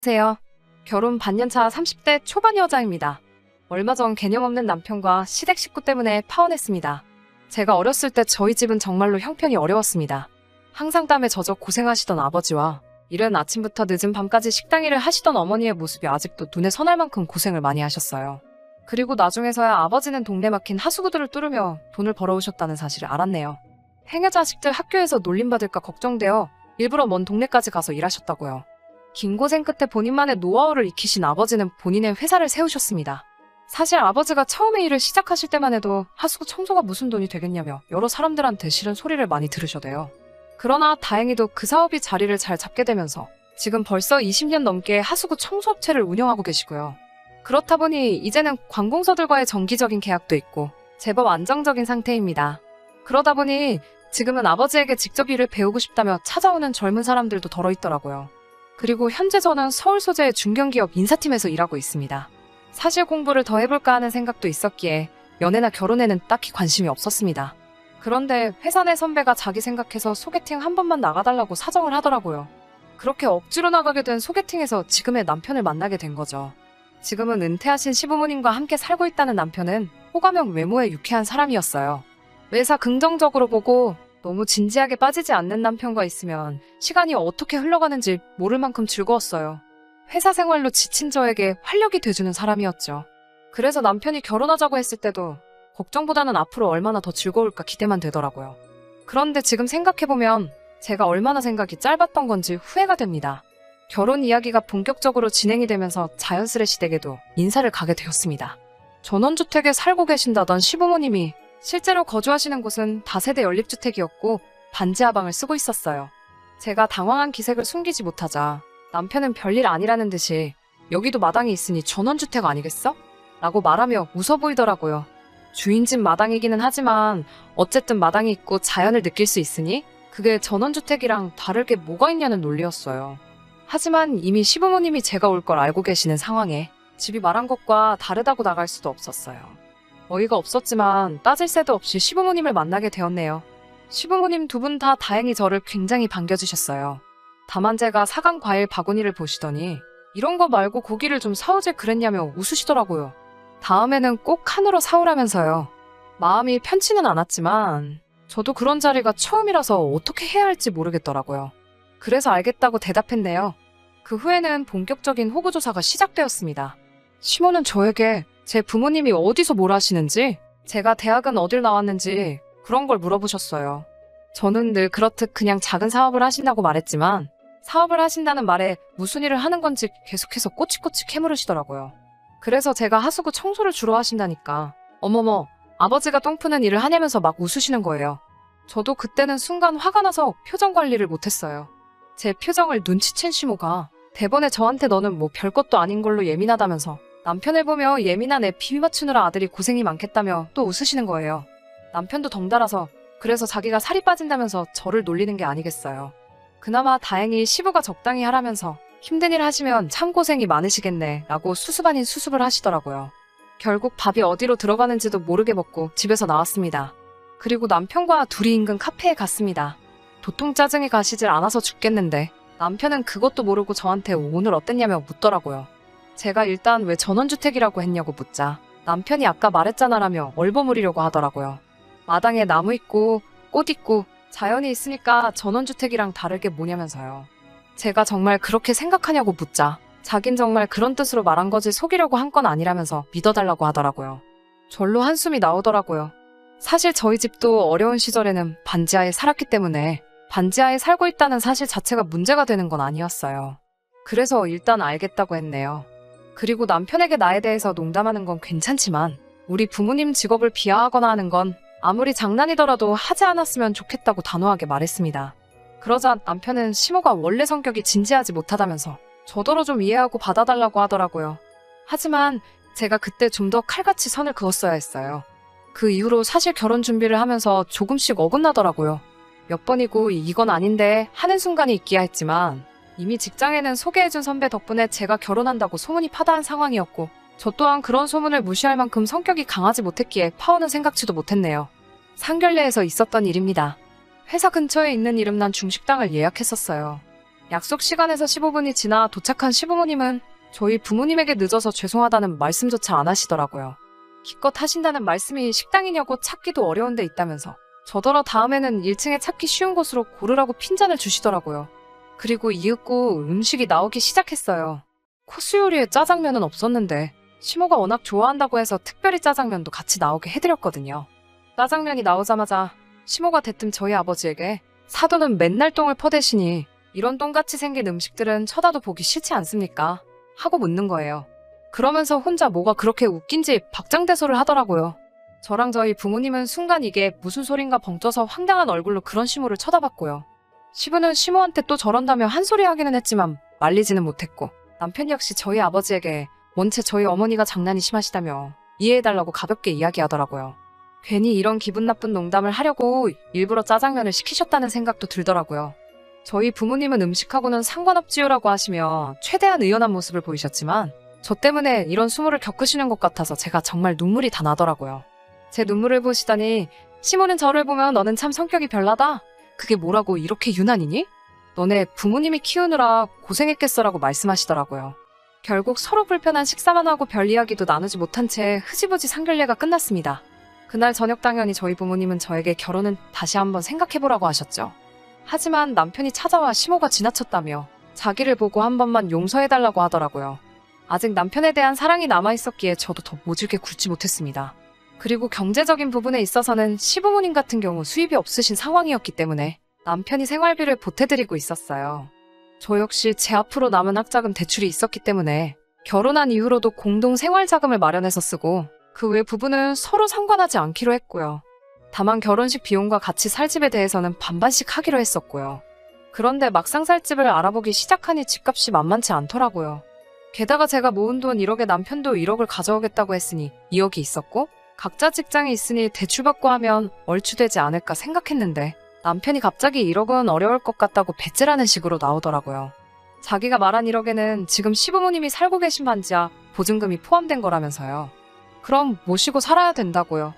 안녕하세요. 결혼 반년차 30대 초반 여자입니다. 얼마 전 개념 없는 남편과 시댁 식구 때문에 파혼했습니다. 제가 어렸을 때 저희 집은 정말로 형편이 어려웠습니다. 항상 땀에 젖어 고생하시던 아버지와 이른 아침부터 늦은 밤까지 식당 일을 하시던 어머니의 모습이 아직도 눈에 선할 만큼 고생을 많이 하셨어요. 그리고 나중에서야 아버지는 동네 막힌 하수구들을 뚫으며 돈을 벌어오셨다는 사실을 알았네요. 행여 자식들 학교에서 놀림받을까 걱정되어 일부러 먼 동네까지 가서 일하셨다고요. 긴 고생 끝에 본인만의 노하우를 익히신 아버지는 본인의 회사를 세우셨습니다. 사실 아버지가 처음에 일을 시작하실 때만 해도 하수구 청소가 무슨 돈이 되겠냐며 여러 사람들한테 싫은 소리를 많이 들으셔대요. 그러나 다행히도 그 사업이 자리를 잘 잡게 되면서 지금 벌써 20년 넘게 하수구 청소업체를 운영하고 계시고요. 그렇다 보니 이제는 관공서들과의 정기적인 계약도 있고 제법 안정적인 상태입니다. 그러다 보니 지금은 아버지에게 직접 일을 배우고 싶다며 찾아오는 젊은 사람들도 덜어 있더라고요. 그리고 현재 저는 서울 소재의 중견기업 인사팀에서 일하고 있습니다. 사실 공부를 더 해볼까 하는 생각도 있었기에 연애나 결혼에는 딱히 관심이 없었습니다. 그런데 회사 내 선배가 자기 생각해서 소개팅 한 번만 나가달라고 사정을 하더라고요. 그렇게 억지로 나가게 된 소개팅에서 지금의 남편을 만나게 된 거죠. 지금은 은퇴하신 시부모님과 함께 살고 있다는 남편은 호감형 외모에 유쾌한 사람이었어요. 매사 긍정적으로 보고 너무 진지하게 빠지지 않는 남편과 있으면 시간이 어떻게 흘러가는지 모를 만큼 즐거웠어요. 회사 생활로 지친 저에게 활력이 돼주는 사람이었죠. 그래서 남편이 결혼하자고 했을 때도 걱정보다는 앞으로 얼마나 더 즐거울까 기대만 되더라고요. 그런데 지금 생각해보면 제가 얼마나 생각이 짧았던 건지 후회가 됩니다. 결혼 이야기가 본격적으로 진행이 되면서 자연스레 시댁에도 인사를 가게 되었습니다. 전원주택에 살고 계신다던 시부모님이 실제로 거주하시는 곳은 다세대 연립주택이었고 반지하방을 쓰고 있었어요. 제가 당황한 기색을 숨기지 못하자 남편은 별일 아니라는 듯이 여기도 마당이 있으니 전원주택 아니겠어? 라고 말하며 웃어 보이더라고요. 주인집 마당이기는 하지만 어쨌든 마당이 있고 자연을 느낄 수 있으니 그게 전원주택이랑 다를 게 뭐가 있냐는 논리였어요. 하지만 이미 시부모님이 제가 올 걸 알고 계시는 상황에 집이 말한 것과 다르다고 나갈 수도 없었어요. 어이가 없었지만 따질 새도 없이 시부모님을 만나게 되었네요. 시부모님 두 분 다 다행히 저를 굉장히 반겨주셨어요. 다만 제가 사간 과일 바구니를 보시더니 이런 거 말고 고기를 좀 사오지 그랬냐며 웃으시더라고요. 다음에는 꼭 한우로 사오라면서요. 마음이 편치는 않았지만 저도 그런 자리가 처음이라서 어떻게 해야 할지 모르겠더라고요. 그래서 알겠다고 대답했네요. 그 후에는 본격적인 호구조사가 시작되었습니다. 시모는 저에게 제 부모님이 어디서 뭘 하시는지, 제가 대학은 어딜 나왔는지 그런 걸 물어보셨어요. 저는 늘 그렇듯 그냥 작은 사업을 하신다고 말했지만 사업을 하신다는 말에 무슨 일을 하는 건지 계속해서 꼬치꼬치 캐물으시더라고요. 그래서 제가 하수구 청소를 주로 하신다니까 어머머 아버지가 똥 푸는 일을 하냐면서 막 웃으시는 거예요. 저도 그때는 순간 화가 나서 표정 관리를 못했어요. 제 표정을 눈치챈 시모가 대번에 저한테 너는 뭐 별것도 아닌 걸로 예민하다면서 남편을 보며 예민한 애 비비 맞추느라 아들이 고생이 많겠다며 또 웃으시는 거예요. 남편도 덩달아서 그래서 자기가 살이 빠진다면서 저를 놀리는 게 아니겠어요. 그나마 다행히 시부가 적당히 하라면서 힘든 일 하시면 참 고생이 많으시겠네 라고 수습 아닌 수습을 하시더라고요. 결국 밥이 어디로 들어가는지도 모르게 먹고 집에서 나왔습니다. 그리고 남편과 둘이 인근 카페에 갔습니다. 도통 짜증이 가시질 않아서 죽겠는데 남편은 그것도 모르고 저한테 오늘 어땠냐며 묻더라고요. 제가 일단 왜 전원주택이라고 했냐고 묻자 남편이 아까 말했잖아라며 얼버무리려고 하더라고요. 마당에 나무 있고 꽃 있고 자연이 있으니까 전원주택이랑 다를 게 뭐냐면서요. 제가 정말 그렇게 생각하냐고 묻자 자긴 정말 그런 뜻으로 말한 거지 속이려고 한 건 아니라면서 믿어달라고 하더라고요. 절로 한숨이 나오더라고요. 사실 저희 집도 어려운 시절에는 반지하에 살았기 때문에 반지하에 살고 있다는 사실 자체가 문제가 되는 건 아니었어요. 그래서 일단 알겠다고 했네요. 그리고 남편에게 나에 대해서 농담하는 건 괜찮지만 우리 부모님 직업을 비하하거나 하는 건 아무리 장난이더라도 하지 않았으면 좋겠다고 단호하게 말했습니다. 그러자 남편은 시모가 원래 성격이 진지하지 못하다면서 저더러 좀 이해하고 받아달라고 하더라고요. 하지만 제가 그때 좀 더 칼같이 선을 그었어야 했어요. 그 이후로 사실 결혼 준비를 하면서 조금씩 어긋나더라고요. 몇 번이고 이건 아닌데 하는 순간이 있기야 했지만 이미 직장에는 소개해준 선배 덕분에 제가 결혼한다고 소문이 파다한 상황이었고 저 또한 그런 소문을 무시할 만큼 성격이 강하지 못했기에 파혼은 생각지도 못했네요. 상견례에서 있었던 일입니다. 회사 근처에 있는 이름난 중식당을 예약했었어요. 약속 시간에서 15분이 지나 도착한 시부모님은 저희 부모님에게 늦어서 죄송하다는 말씀조차 안 하시더라고요. 기껏 하신다는 말씀이 식당이냐고 찾기도 어려운 데 있다면서 저더러 다음에는 1층에 찾기 쉬운 곳으로 고르라고 핀잔을 주시더라고요. 그리고 이윽고 음식이 나오기 시작했어요. 코스 요리에 짜장면은 없었는데 시모가 워낙 좋아한다고 해서 특별히 짜장면도 같이 나오게 해드렸거든요. 짜장면이 나오자마자 시모가 대뜸 저희 아버지에게 사돈은 맨날 똥을 퍼대시니 이런 똥같이 생긴 음식들은 쳐다도 보기 싫지 않습니까? 하고 묻는 거예요. 그러면서 혼자 뭐가 그렇게 웃긴지 박장대소를 하더라고요. 저랑 저희 부모님은 순간 이게 무슨 소린가 벙쪄서 황당한 얼굴로 그런 시모를 쳐다봤고요. 시부는 시모한테 또 저런다며 한 소리 하기는 했지만 말리지는 못했고 남편 역시 저희 아버지에게 원체 저희 어머니가 장난이 심하시다며 이해해달라고 가볍게 이야기하더라고요. 괜히 이런 기분 나쁜 농담을 하려고 일부러 짜장면을 시키셨다는 생각도 들더라고요. 저희 부모님은 음식하고는 상관없지요라고 하시며 최대한 의연한 모습을 보이셨지만 저 때문에 이런 수모를 겪으시는 것 같아서 제가 정말 눈물이 다 나더라고요. 제 눈물을 보시더니 시모는 저를 보면 너는 참 성격이 별나다. 그게 뭐라고 이렇게 유난이니? 너네 부모님이 키우느라 고생했겠어라고 말씀하시더라고요. 결국 서로 불편한 식사만 하고 별 이야기도 나누지 못한 채 흐지부지 상견례가 끝났습니다. 그날 저녁 당연히 저희 부모님은 저에게 결혼은 다시 한번 생각해보라고 하셨죠. 하지만 남편이 찾아와 시모가 지나쳤다며 자기를 보고 한 번만 용서해달라고 하더라고요. 아직 남편에 대한 사랑이 남아있었기에 저도 더 모질게 굴지 못했습니다. 그리고 경제적인 부분에 있어서는 시부모님 같은 경우 수입이 없으신 상황이었기 때문에 남편이 생활비를 보태드리고 있었어요. 저 역시 제 앞으로 남은 학자금 대출이 있었기 때문에 결혼한 이후로도 공동 생활자금을 마련해서 쓰고 그 외 부분은 서로 상관하지 않기로 했고요. 다만 결혼식 비용과 같이 살 집에 대해서는 반반씩 하기로 했었고요. 그런데 막상 살 집을 알아보기 시작하니 집값이 만만치 않더라고요. 게다가 제가 모은 돈 1억에 남편도 1억을 가져오겠다고 했으니 2억이 있었고 각자 직장이 있으니 대출받고 하면 얼추되지 않을까 생각했는데 남편이 갑자기 1억은 어려울 것 같다고 배째라는 식으로 나오더라고요. 자기가 말한 1억에는 지금 시부모님이 살고 계신 반지하 보증금이 포함된 거라면서요. 그럼 모시고 살아야 된다고요.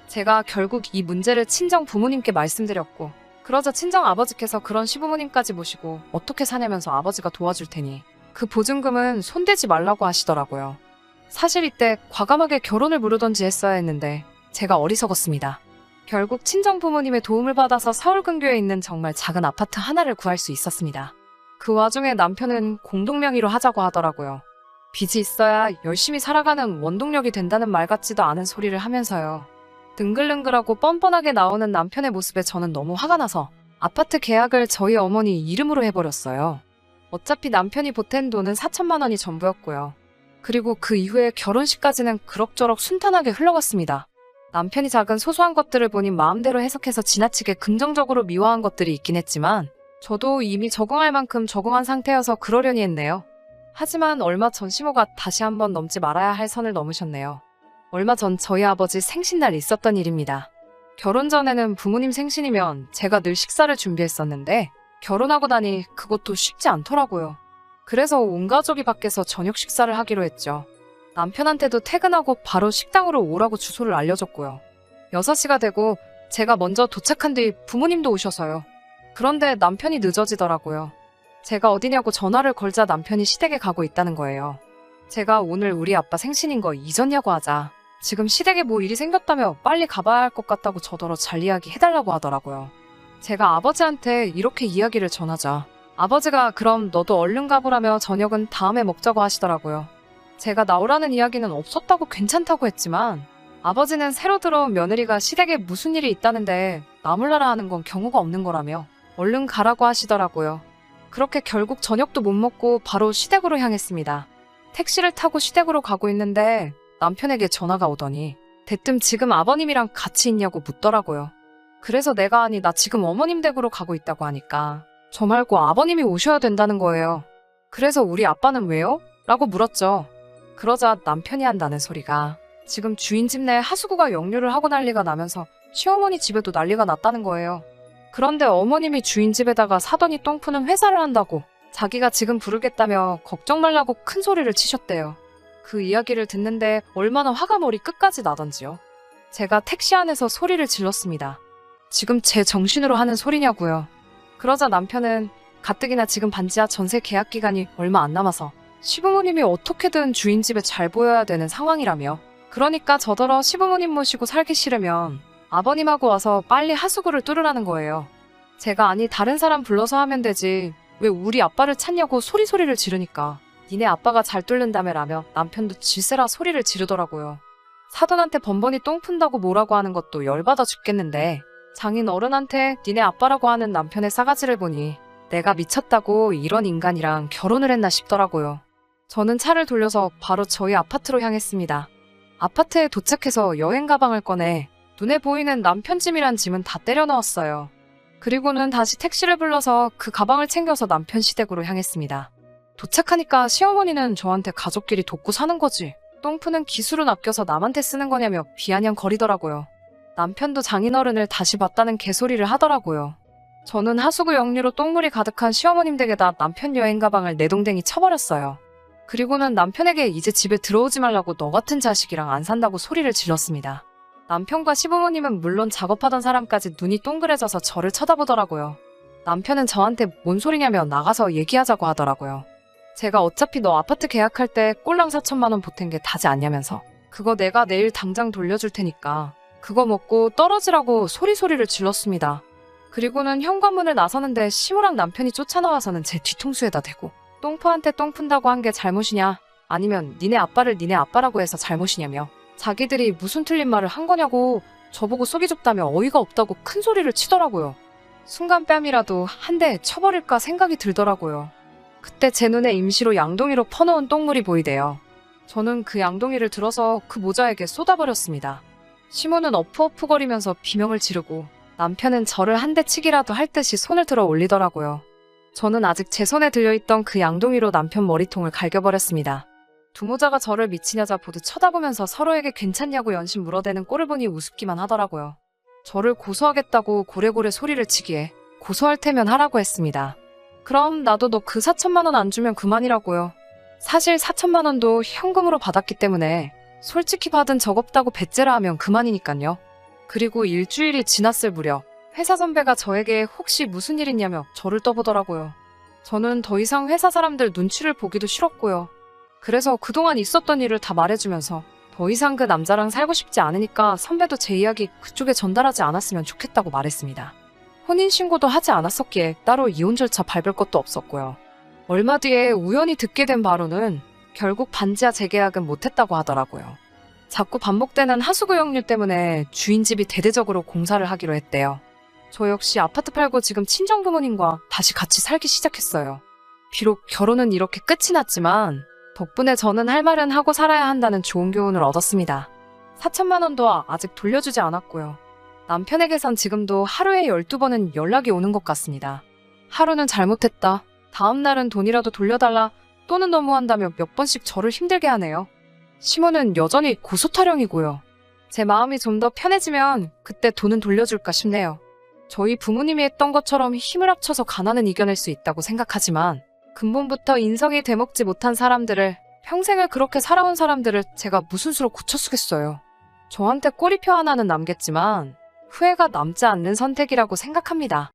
제가 결국 이 문제를 친정 부모님께 말씀드렸고 그러자 친정 아버지께서 그런 시부모님까지 모시고 어떻게 사냐면서 아버지가 도와줄 테니 그 보증금은 손대지 말라고 하시더라고요. 사실 이때 과감하게 결혼을 무르던지 했어야 했는데 제가 어리석었습니다. 결국 친정 부모님의 도움을 받아서 서울 근교에 있는 정말 작은 아파트 하나를 구할 수 있었습니다. 그 와중에 남편은 공동명의로 하자고 하더라고요. 빚이 있어야 열심히 살아가는 원동력이 된다는 말 같지도 않은 소리를 하면서요. 능글능글하고 뻔뻔하게 나오는 남편의 모습에 저는 너무 화가 나서 아파트 계약을 저희 어머니 이름으로 해버렸어요. 어차피 남편이 보탠 돈은 4천만 원이 전부였고요. 그리고 그 이후에 결혼식까지는 그럭저럭 순탄하게 흘러갔습니다. 남편이 작은 소소한 것들을 보니 마음대로 해석해서 지나치게 긍정적으로 미화한 것들이 있긴 했지만 저도 이미 적응할 만큼 적응한 상태여서 그러려니 했네요. 하지만 얼마 전 시모가 다시 한번 넘지 말아야 할 선을 넘으셨네요. 얼마 전 저희 아버지 생신날 있었던 일입니다. 결혼 전에는 부모님 생신이면 제가 늘 식사를 준비했었는데 결혼하고 나니 그것도 쉽지 않더라고요. 그래서 온 가족이 밖에서 저녁 식사를 하기로 했죠. 남편한테도 퇴근하고 바로 식당으로 오라고 주소를 알려줬고요. 6시가 되고 제가 먼저 도착한 뒤 부모님도 오셔서요. 그런데 남편이 늦어지더라고요. 제가 어디냐고 전화를 걸자 남편이 시댁에 가고 있다는 거예요. 제가 오늘 우리 아빠 생신인 거 잊었냐고 하자 지금 시댁에 뭐 일이 생겼다며 빨리 가봐야 할 것 같다고 저더러 잘 이야기해달라고 하더라고요. 제가 아버지한테 이렇게 이야기를 전하자 아버지가 그럼 너도 얼른 가보라며 저녁은 다음에 먹자고 하시더라고요. 제가 나오라는 이야기는 없었다고 괜찮다고 했지만 아버지는 새로 들어온 며느리가 시댁에 무슨 일이 있다는데 나 몰라라 하는 건 경우가 없는 거라며 얼른 가라고 하시더라고요. 그렇게 결국 저녁도 못 먹고 바로 시댁으로 향했습니다. 택시를 타고 시댁으로 가고 있는데 남편에게 전화가 오더니 대뜸 지금 아버님이랑 같이 있냐고 묻더라고요. 그래서 내가 아니 나 지금 어머님 댁으로 가고 있다고 하니까 저 말고 아버님이 오셔야 된다는 거예요. 그래서 우리 아빠는 왜요? 라고 물었죠. 그러자 남편이 한다는 소리가 지금 주인 집 내 하수구가 역류를 하고 난리가 나면서 시어머니 집에도 난리가 났다는 거예요. 그런데 어머님이 주인 집에다가 사돈이 똥 푸는 회사를 한다고 자기가 지금 부르겠다며 걱정 말라고 큰 소리를 치셨대요. 그 이야기를 듣는데 얼마나 화가 머리 끝까지 나던지요. 제가 택시 안에서 소리를 질렀습니다. 지금 제 정신으로 하는 소리냐고요. 그러자 남편은 가뜩이나 지금 반지하 전세 계약 기간이 얼마 안 남아서 시부모님이 어떻게든 주인 집에 잘 보여야 되는 상황이라며. 그러니까 저더러 시부모님 모시고 살기 싫으면 아버님하고 와서 빨리 하수구를 뚫으라는 거예요. 제가 아니 다른 사람 불러서 하면 되지 왜 우리 아빠를 찾냐고 소리를 지르니까 니네 아빠가 잘 뚫는다며라며 남편도 질세라 소리를 지르더라고요. 사돈한테 번번이 똥 푼다고 뭐라고 하는 것도 열받아 죽겠는데 장인 어른한테 니네 아빠라고 하는 남편의 싸가지를 보니 내가 미쳤다고 이런 인간이랑 결혼을 했나 싶더라고요. 저는 차를 돌려서 바로 저희 아파트로 향했습니다. 아파트에 도착해서 여행 가방을 꺼내 눈에 보이는 남편 짐이란 짐은 다 때려 넣었어요. 그리고는 다시 택시를 불러서 그 가방을 챙겨서 남편 시댁으로 향했습니다. 도착하니까 시어머니는 저한테 가족끼리 돕고 사는 거지. 똥 푸는 기술은 아껴서 남한테 쓰는 거냐며 비아냥거리더라고요. 남편도 장인어른을 다시 봤다는 개소리를 하더라고요. 저는 하수구 역류로 똥물이 가득한 시어머님 댁에다 남편 여행 가방을 내동댕이 쳐버렸어요. 그리고는 남편에게 이제 집에 들어오지 말라고 너 같은 자식이랑 안 산다고 소리를 질렀습니다. 남편과 시부모님은 물론 작업하던 사람까지 눈이 동그래져서 저를 쳐다보더라고요. 남편은 저한테 뭔 소리냐며 나가서 얘기하자고 하더라고요. 제가 어차피 너 아파트 계약할 때 꼴랑 4천만 원 보탠 게 다지 않냐면서 그거 내가 내일 당장 돌려줄 테니까 그거 먹고 떨어지라고 소리를 질렀습니다. 그리고는 현관문을 나서는데 시무랑 남편이 쫓아나와서는 제 뒤통수에다 대고 똥푸한테 똥 푼다고 한 게 잘못이냐 아니면 니네 아빠를 니네 아빠라고 해서 잘못이냐며 자기들이 무슨 틀린 말을 한 거냐고 저보고 쏘기 좁다며 어이가 없다고 큰 소리를 치더라고요. 순간 뺨이라도 한 대 쳐버릴까 생각이 들더라고요. 그때 제 눈에 임시로 양동이로 퍼놓은 똥물이 보이대요. 저는 그 양동이를 들어서 그 모자에게 쏟아버렸습니다. 시모는 어프어프거리면서 비명을 지르고 남편은 저를 한 대 치기라도 할 듯이 손을 들어 올리더라고요. 저는 아직 제 손에 들려있던 그 양동이로 남편 머리통을 갈겨버렸습니다. 두 모자가 저를 미친 여자 보듯 쳐다보면서 서로에게 괜찮냐고 연신 물어대는 꼴을 보니 우습기만 하더라고요. 저를 고소하겠다고 고래고래 소리를 치기에 고소할 테면 하라고 했습니다. 그럼 나도 너 그 4천만 원 안 주면 그만이라고요. 사실 4천만 원도 현금으로 받았기 때문에 솔직히 받은 적 없다고 배째라 하면 그만이니깐요. 그리고 일주일이 지났을 무렵 회사 선배가 저에게 혹시 무슨 일 있냐며 저를 떠보더라고요. 저는 더 이상 회사 사람들 눈치를 보기도 싫었고요. 그래서 그동안 있었던 일을 다 말해주면서 더 이상 그 남자랑 살고 싶지 않으니까 선배도 제 이야기 그쪽에 전달하지 않았으면 좋겠다고 말했습니다. 혼인신고도 하지 않았었기에 따로 이혼 절차 밟을 것도 없었고요. 얼마 뒤에 우연히 듣게 된 바로는 결국 반지하 재계약은 못했다고 하더라고요. 자꾸 반복되는 하수구 역류 때문에 주인 집이 대대적으로 공사를 하기로 했대요. 저 역시 아파트 팔고 지금 친정부모님과 다시 같이 살기 시작했어요. 비록 결혼은 이렇게 끝이 났지만 덕분에 저는 할 말은 하고 살아야 한다는 좋은 교훈을 얻었습니다. 4천만 원도 아직 돌려주지 않았고요. 남편에게선 지금도 하루에 12번은 연락이 오는 것 같습니다. 하루는 잘못했다. 다음 날은 돈이라도 돌려달라. 또는 너무한다며 몇 번씩 저를 힘들게 하네요. 시모는 여전히 고소타령이고요. 제 마음이 좀 더 편해지면 그때 돈은 돌려줄까 싶네요. 저희 부모님이 했던 것처럼 힘을 합쳐서 가난은 이겨낼 수 있다고 생각하지만 근본부터 인성이 되먹지 못한 사람들을 평생을 그렇게 살아온 사람들을 제가 무슨 수로 고쳐쓰겠어요. 저한테 꼬리표 하나는 남겠지만 후회가 남지 않는 선택이라고 생각합니다.